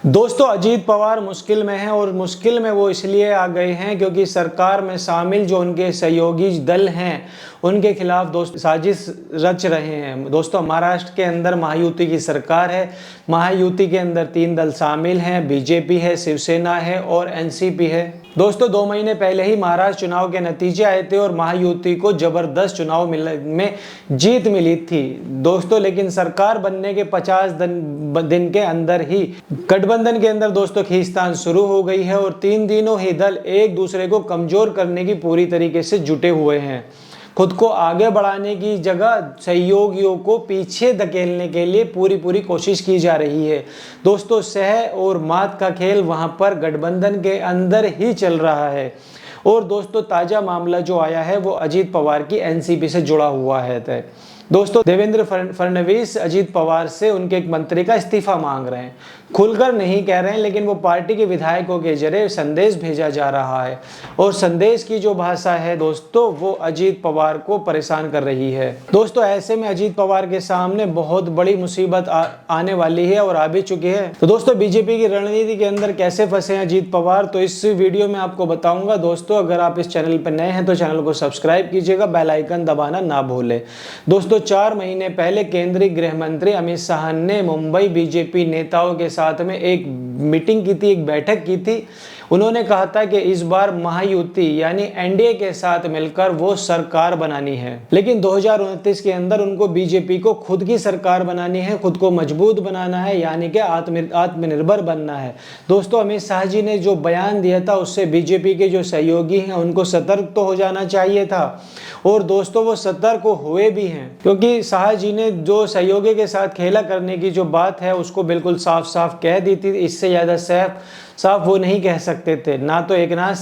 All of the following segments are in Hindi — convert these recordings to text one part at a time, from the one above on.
दोस्तों अजीत पवार मुश्किल में हैं और मुश्किल में वो इसलिए आ गए हैं क्योंकि सरकार में शामिल जो उनके सहयोगी दल हैं उनके खिलाफ दोस्त साजिश रच रहे हैं। दोस्तों महाराष्ट्र के अंदर महायुति की सरकार है। महायुति के अंदर 3 दल शामिल हैं, बीजेपी है, शिवसेना है और एनसीपी है। दोस्तों 2 महीने पहले ही महाराष्ट्र चुनाव के नतीजे आए थे और महायुति को जबरदस्त चुनाव में जीत मिली थी दोस्तों। लेकिन सरकार बनने के 50 दिन के अंदर ही गठबंधन के अंदर दोस्तों खींचतान शुरू हो गई है और 3 दिनों ही दल एक दूसरे को कमजोर करने की पूरी तरीके से जुटे हुए हैं। खुद को आगे बढ़ाने की जगह सहयोगियों को पीछे धकेलने के लिए पूरी कोशिश की जा रही है। दोस्तों सह और मात का खेल वहां पर गठबंधन के अंदर ही चल रहा है। और दोस्तों ताजा मामला जो आया है वो अजीत पवार की एनसीपी से जुड़ा हुआ है। दोस्तों देवेंद्र फडणवीस अजीत पवार से उनके एक मंत्री का इस्तीफा मांग रहे हैं। खुलकर नहीं कह रहे हैं लेकिन वो पार्टी के विधायकों के जरिए संदेश भेजा जा रहा है और संदेश की जो भाषा है दोस्तों वो अजीत पवार को परेशान कर रही है। दोस्तों ऐसे में अजीत पवार के सामने बहुत बड़ी मुसीबत आने वाली है और आ भी चुकी है। तो दोस्तों बीजेपी की रणनीति के अंदर कैसे फंसे हैं अजीत पवार, तो इस वीडियो में आपको बताऊंगा। दोस्तों अगर आप इस चैनल पर नए हैं तो चैनल को सब्सक्राइब कीजिएगा, बेल आइकन दबाना ना भूलें। दोस्तों 4 महीने पहले केंद्रीय गृह मंत्री अमित शाह ने मुंबई बीजेपी नेताओं के साथ में एक मीटिंग की थी, एक बैठक की थी। उन्होंने कहा था कि इस बार महायुति यानी एनडीए के साथ मिलकर वो सरकार बनानी है। लेकिन 2029 के अंदर उनको बीजेपी को खुद की सरकार बनानी है, खुद को मजबूत बनाना है, यानी कि आत्मनिर्भर बनना है। दोस्तों अमित शाह जी ने जो बयान दिया था उससे बीजेपी के जो सहयोगी हैं उनको सतर्क तो हो जाना चाहिए था और दोस्तों वो सतर्क हुए भी हैं, क्योंकि शाह जी ने जो सहयोगी के साथ खेला करने की जो बात है उसको बिल्कुल साफ साफ कह दी थी। इससे ज्यादा साफ वो नहीं कह सकते थे। ना तो एक नाथ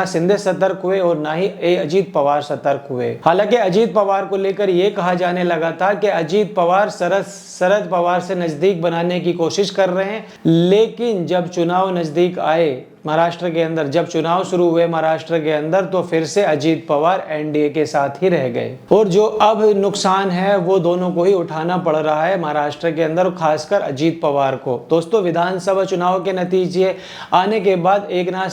शिंदे सतर्क हुए और ना ही अजीत पवार सतर्क हुए। हालांकि अजीत पवार को लेकर ये कहा जाने लगा था कि अजीत पवार शरद पवार से नजदीक बनाने की कोशिश कर रहे हैं, लेकिन जब चुनाव नजदीक आए महाराष्ट्र के अंदर, जब चुनाव शुरू हुए महाराष्ट्र के अंदर, तो फिर से अजीत पवार एनडीए के साथ ही रह गए और जो अब नुकसान है वो दोनों को ही उठाना पड़ रहा है महाराष्ट्र के अंदर, खासकर अजीत पवार को। दोस्तों विधानसभा चुनाव के नतीजे आने के बाद एकनाथ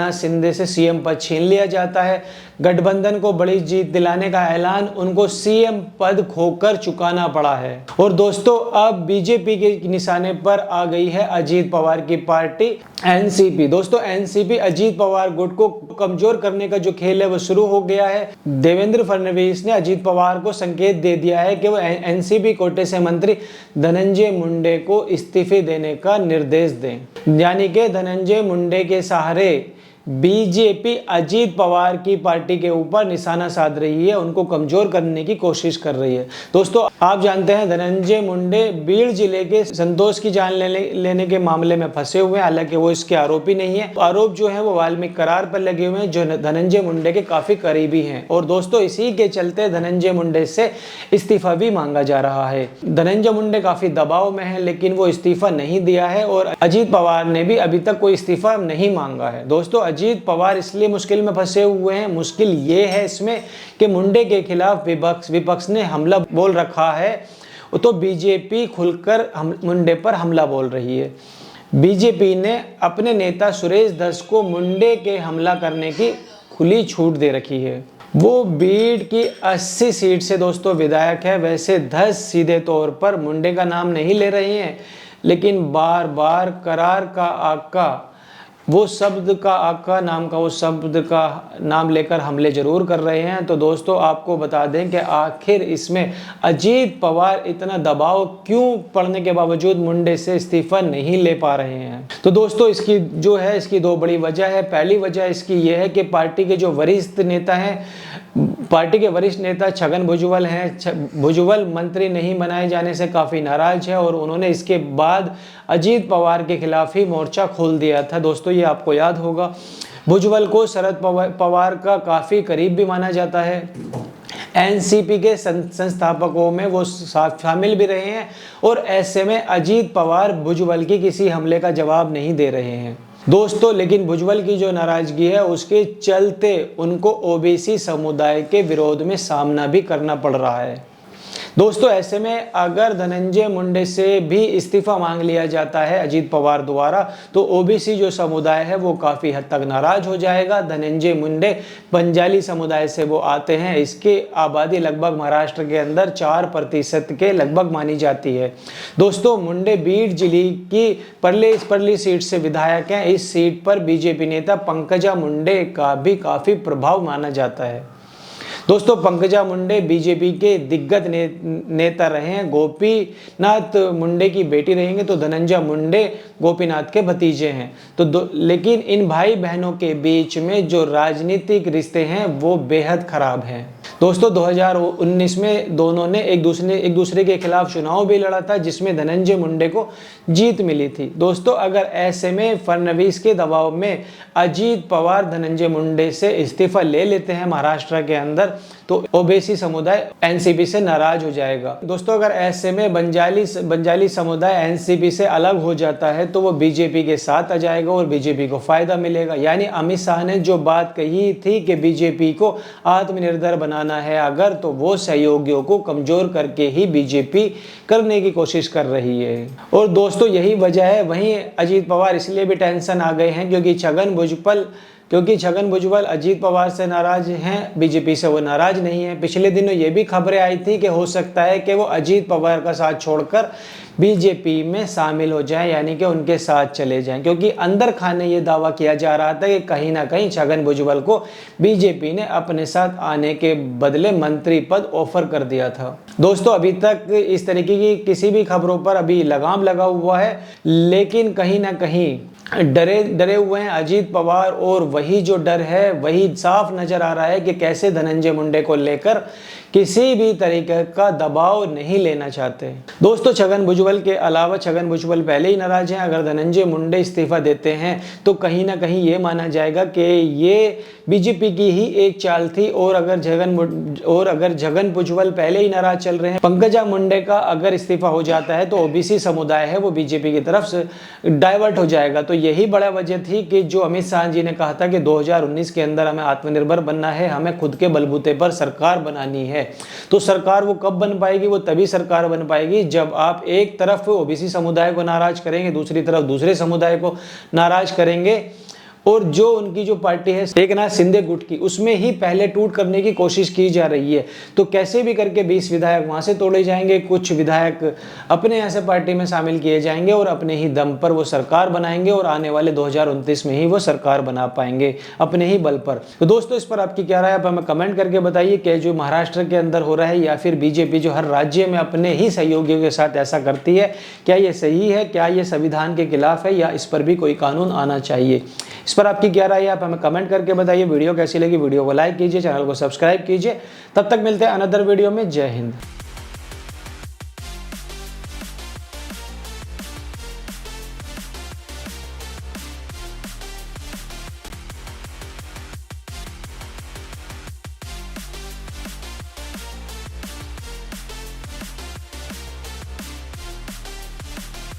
शिंदे से सीएम पद छीन लिया जाता है। गठबंधन को बड़ी जीत दिलाने का ऐलान उनको सीएम पद खोकर चुकाना पड़ा है और दोस्तों अब बीजेपी के निशाने पर आ गई है अजीत पवार की पार्टी एनसीपी। दोस्तों एनसीपी अजीत पवार गुट को कमजोर करने का जो खेल है वो शुरू हो गया है। देवेंद्र फडणवीस ने अजीत पवार को संकेत दे दिया है कि वो एनसीपी कोटे से मंत्री धनंजय मुंडे को इस्तीफे देने का निर्देश दें, यानी कि धनंजय मुंडे के सहारे बीजेपी अजीत पवार की पार्टी के ऊपर निशाना साध रही है, उनको कमजोर करने की कोशिश कर रही है। दोस्तों आप जानते हैं धनंजय मुंडे बीड़ जिले के संतोष की जान लेने के मामले में फंसे हुए हैं। हालांकि वो इसके आरोपी नहीं है, आरोप जो है वो वाल्मीकि करार पर लगे हुए हैं जो धनंजय मुंडे के काफी करीबी हैं और दोस्तों इसी के चलते धनंजय मुंडे से इस्तीफा भी मांगा जा रहा है। धनंजय मुंडे काफी दबाव में है लेकिन वो इस्तीफा नहीं दिया है और अजीत पवार ने भी अभी तक कोई इस्तीफा नहीं मांगा है। दोस्तों अजीत पवार इसलिए मुश्किल में फंसे हुए हैं, मुश्किल ये है इसमें कि मुंडे के खिलाफ विपक्ष ने हमला बोल रखा है, तो बीजेपी खुलकर मुंडे पर हमला बोल रही है। बीजेपी ने अपने नेता सुरेश धस को मुंडे के हमला करने की खुली छूट दे रखी है। वो बीड़ की 80 सीट से दोस्तों विधायक है। वैसे धस सीधे तौर पर मुंडे का नाम नहीं ले रहे हैं, लेकिन बार बार करार का आका, वो शब्द का आका नाम का, उस शब्द का नाम लेकर हमले जरूर कर रहे हैं। तो दोस्तों आपको बता दें कि आखिर इसमें अजीत पवार इतना दबाव क्यों पड़ने के बावजूद मुंडे से इस्तीफा नहीं ले पा रहे हैं। तो दोस्तों इसकी जो है इसकी 2 बड़ी वजह है। पहली वजह इसकी यह है कि पार्टी के जो वरिष्ठ नेता हैं, पार्टी के वरिष्ठ नेता छगन भुजबल हैं, भुजबल मंत्री नहीं बनाए जाने से काफ़ी नाराज है और उन्होंने इसके बाद अजीत पवार के खिलाफ ही मोर्चा खोल दिया था। दोस्तों ये आपको याद होगा, भुजबल को शरद पवार का काफ़ी करीब भी माना जाता है। एनसीपी के संस्थापकों में वो शामिल भी रहे हैं और ऐसे में अजीत पवार भुजबल की किसी हमले का जवाब नहीं दे रहे हैं दोस्तों। लेकिन भुजबल की जो नाराजगी है उसके चलते उनको ओबीसी समुदाय के विरोध में सामना भी करना पड़ रहा है। दोस्तों ऐसे में अगर धनंजय मुंडे से भी इस्तीफा मांग लिया जाता है अजीत पवार द्वारा, तो ओबीसी जो समुदाय है वो काफ़ी हद तक नाराज हो जाएगा। धनंजय मुंडे बंजाली समुदाय से वो आते हैं, इसकी आबादी लगभग महाराष्ट्र के अंदर 4% के लगभग मानी जाती है। दोस्तों मुंडे बीड जिले की परली सीट से विधायक हैं। इस सीट पर बीजेपी नेता पंकजा मुंडे का भी काफ़ी प्रभाव माना जाता है। दोस्तों पंकजा मुंडे बीजेपी के दिग्गज नेता रहे हैं। गोपीनाथ मुंडे की बेटी रहेंगे, तो धनंजय मुंडे गोपीनाथ के भतीजे हैं। तो लेकिन इन भाई बहनों के बीच में जो राजनीतिक रिश्ते हैं वो बेहद खराब हैं। दोस्तों 2019 में दोनों ने एक दूसरे के खिलाफ चुनाव भी लड़ा था, जिसमें धनंजय मुंडे को जीत मिली थी। दोस्तों अगर ऐसे में फडणवीस के दबाव में अजीत पवार धनंजय मुंडे से इस्तीफा ले लेते हैं महाराष्ट्र के अंदर, तो ओबीसी समुदाय एनसीपी से नाराज हो जाएगा। दोस्तों अगर ऐसे में बंजाली समुदाय एनसीपी से अलग हो जाता है तो वो बीजेपी के साथ आ जाएगा और बीजेपी को फायदा मिलेगा। यानी अमित शाह ने जो बात कही थी कि बीजेपी को आत्मनिर्भर बनाना है अगर, तो वो सहयोगियों को कमजोर करके ही बीजेपी करने की कोशिश कर रही है। और दोस्तों यही वजह है, वहीं अजीत पवार इसलिए भी टेंशन आ गए हैं क्योंकि छगन भुजबल अजीत पवार से नाराज हैं, बीजेपी से वो नाराज नहीं है। पिछले दिनों ये भी खबरें आई थी कि हो सकता है कि वो अजीत पवार का साथ छोड़कर बीजेपी में शामिल हो जाएं, यानी कि उनके साथ चले जाएं, क्योंकि अंदर खाने ये दावा किया जा रहा था कि कहीं ना कहीं छगन भुजबल को बीजेपी ने अपने साथ आने के बदले मंत्री पद ऑफर कर दिया था। दोस्तों अभी तक इस तरीके की किसी भी खबरों पर अभी लगाम लगा हुआ है, लेकिन कहीं ना कहीं डरे हुए हैं अजीत पवार, और वही जो डर है वही साफ नजर आ रहा है कि कैसे धनंजय मुंडे को लेकर किसी भी तरीके का दबाव नहीं लेना चाहते। दोस्तों छगन भुजबल के अलावा, छगन भुजबल पहले ही नाराज हैं, अगर धनंजय मुंडे इस्तीफा देते हैं तो कहीं ना कहीं ये माना जाएगा कि ये बीजेपी की ही एक चाल थी। और अगर छगन भुजबल पहले ही नाराज चल रहे हैं, पंकजा मुंडे का अगर इस्तीफा हो जाता है तो ओबीसी समुदाय है वो बीजेपी की तरफ से डाइवर्ट हो जाएगा। तो यही बड़ा वजह थी कि जो अमित शाह जी ने कहा था कि 2019 के अंदर हमें आत्मनिर्भर बनना है, हमें खुद के बलबूते पर सरकार बनानी है। तो सरकार वो कब बन पाएगी? वो तभी सरकार बन पाएगी जब आप एक तरफ ओबीसी समुदाय को नाराज करेंगे, दूसरी तरफ दूसरे समुदाय को नाराज करेंगे। और जो उनकी जो पार्टी है एकनाथ शिंदे गुट की, उसमें ही पहले टूट करने की कोशिश की जा रही है। तो कैसे भी करके 20 विधायक वहां से तोड़े जाएंगे, कुछ विधायक अपने ऐसे पार्टी में शामिल किए जाएंगे और अपने ही दम पर वो सरकार बनाएंगे और आने वाले 2029 में ही वो सरकार बना पाएंगे अपने ही बल पर। तो दोस्तों इस पर आपकी क्या राय है, आप हमें कमेंट करके बताइए कि जो महाराष्ट्र के अंदर हो रहा है या फिर बीजेपी जो हर राज्य में अपने ही सहयोगियों के साथ ऐसा करती है, क्या ये सही है, क्या ये संविधान के खिलाफ है, या इस पर भी कोई कानून आना चाहिए? इस पर आपकी क्या राय है, आप हमें कमेंट करके बताइए। वीडियो कैसी लगी, वीडियो को लाइक कीजिए, चैनल को सब्सक्राइब कीजिए। तब तक मिलते हैं अनदर वीडियो में। जय हिंद।